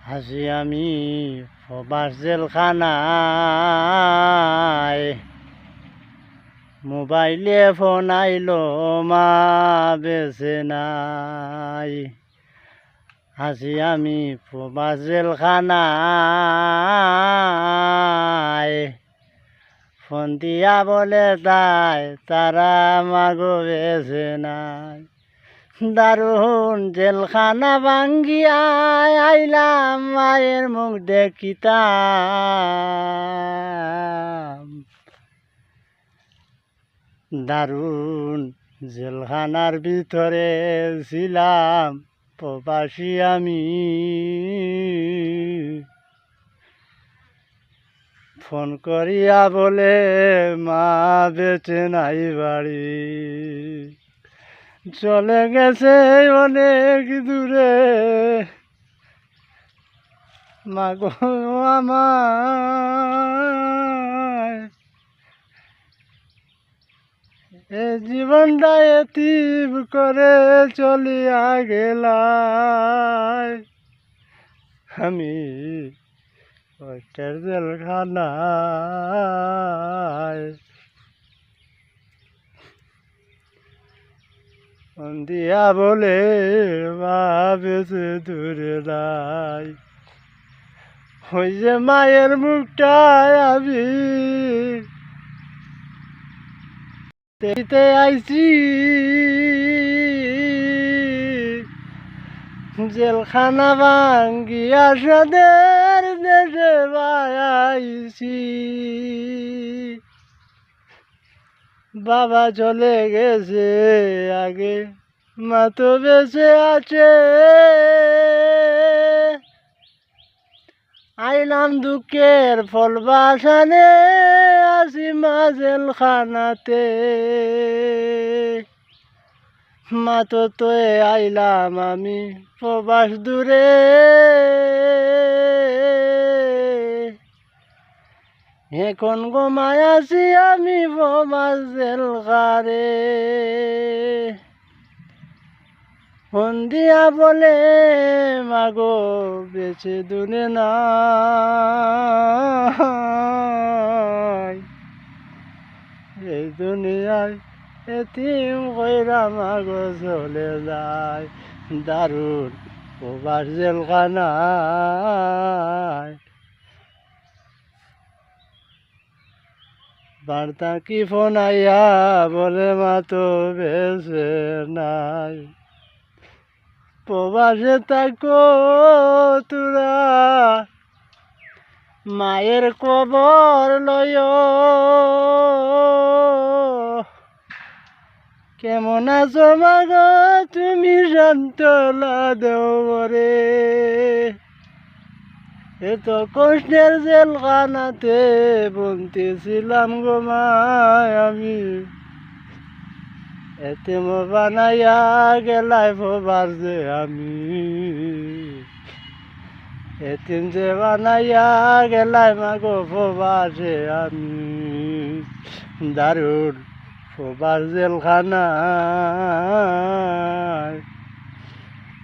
আছি আমি প্রবাস জেলখানায়, মোবাইলে ফোন আইলো মা বেছে নাই। আছি আমি প্রবাস জেলখানায়, ফোন দিয়া বলে তারা মাগো বেছে নাই। দারুণ জেলখানা ভাঙ্গিয়া আইলাম মায়ের মুখ দেখিতাম। দারুণ জেলখানার ভিতরে ছিলাম প্রবাসী আমি। ফোন করিয়া বলে মা বেঁচে নাই বাড়ি, চলে গেছে অনেক দূরে। মাগো আমার এ জীবনটা এতিম করে চলিয়া গেলাই। আমি কষ্টের জেলখানায়, দিয়া বলে মা বেঁচে দূরে নাই। ওই যে মায়ের মুখটায় আমি দেখতে আইছি, জেলখানা ভাঙ্গিয়া সাদের দেশে আইছি। বাবা চলে গেছে আগে, মা তো বেঁচে আছে। আইলাম দুঃখের ফল বাসানে, আসি মা জেলখানাতে। মা তো আইলাম আমি প্রবাস দূরে। এখন ঘুমায় আছি আমি প্রবাস জেলখানে। ফোন দিয়া বলে মাগো বেঁচে দূরে নাই। এই দুনিয়ায় এতিম কইরা মাগো চলে যায়। দারুণ প্রবাস জেলখানায়, বার্তা কি ফোন আইয়া বলে মা তো বেঁচে নাই। প্রবাসে থাকো তোরা, মায়ের কবর লয়। কেমন আছো মাগো তুমি শান্তলা দেওরে। এত কষ্টের জেলখানাতে বন্দিছিলাম গো মায় আমি। এতে মো বানাইয়া গেলাই প্রবাস যে আমি। এতিম যে বানাইয়া গেলাই মাগো প্রবাসে আমি। দারুণ প্রবাস জেলখানায়,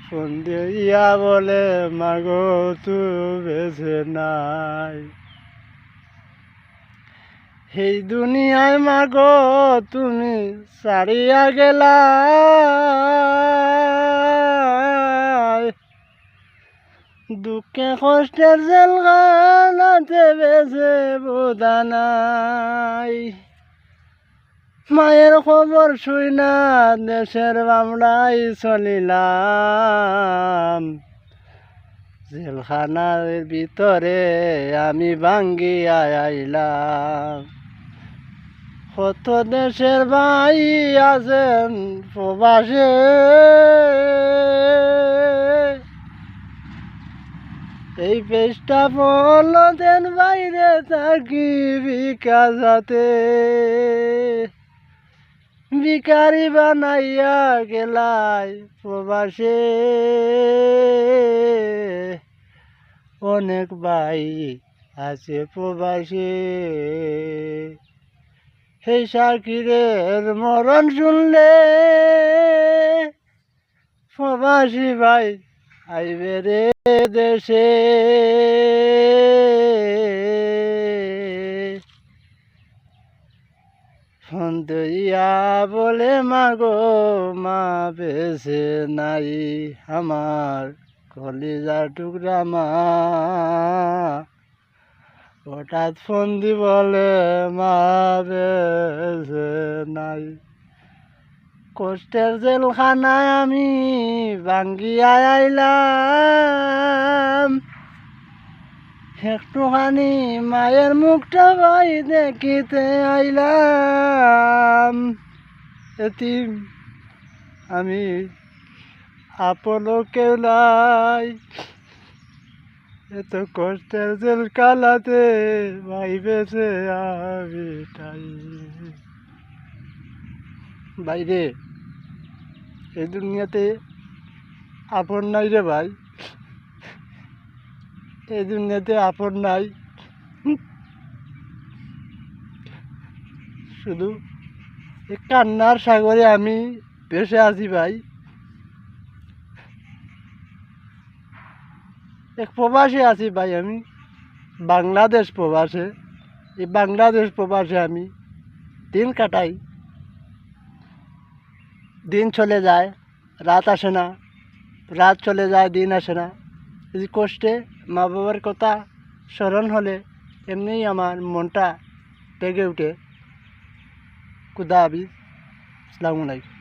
ফোন দিয়া বলে মাগো তু বেঁচে নাই। এই দুনিয়ায় মাগো তুমি ছাড়িয়া গেলা, দুঃখে কষ্টের জেলখানাতে বেঁচে বোধা নাই। মায়ের খবর শুই না দেশের বামড়াই চলিলাম। জেলখানার ভিতরে আমি ভাঙ্গিয়া আইলাম। কত দেশের ভাই আছেন প্রবাসে, এই পেশটা বলতেন বাইরে থাকি ভিকা যাতে। ভিকারি বানাইয়া গেলাই প্রবাসে, অনেক ভাই আছে প্রবাসে। সেই শাকিরের মরণ শুনলে প্রবাসী ভাই আইবে রে দেশে ফোন দিয়া বলে মাগো মা বেশে নাই আমার কলিজার টুকরা মা হঠাৎ ফোন দি বলে মা বেশে নাই কষ্টের জেলখানায় আমি ভাঙ্গিয়া আইলাম একটুখানি মায়ের মুখটা ভাই দেখিতে আইলাম এতিম আমি আপনও কেউ নাই এত কষ্টের জেল কালাতে ভাই বেছে আমি তাই বাইরে এই দুনিয়াতে আপন নাই রে ভাই এই দুনিয়াতে আপন নাই শুধু এই কান্নার সাগরে আমি ভেসে আছি ভাই এক প্রবাসে আছি ভাই আমি বাংলাদেশ প্রবাসে এই বাংলাদেশ প্রবাসে আমি দিন কাটাই দিন চলে যায় রাত আসে না রাত চলে যায় দিন আসে না এই কষ্টে মা বাবার কথা স্মরণ হলে এমনিই আমার মনটা পেগে উঠে খুদা হাফেজ আসসালামু আলাইকুম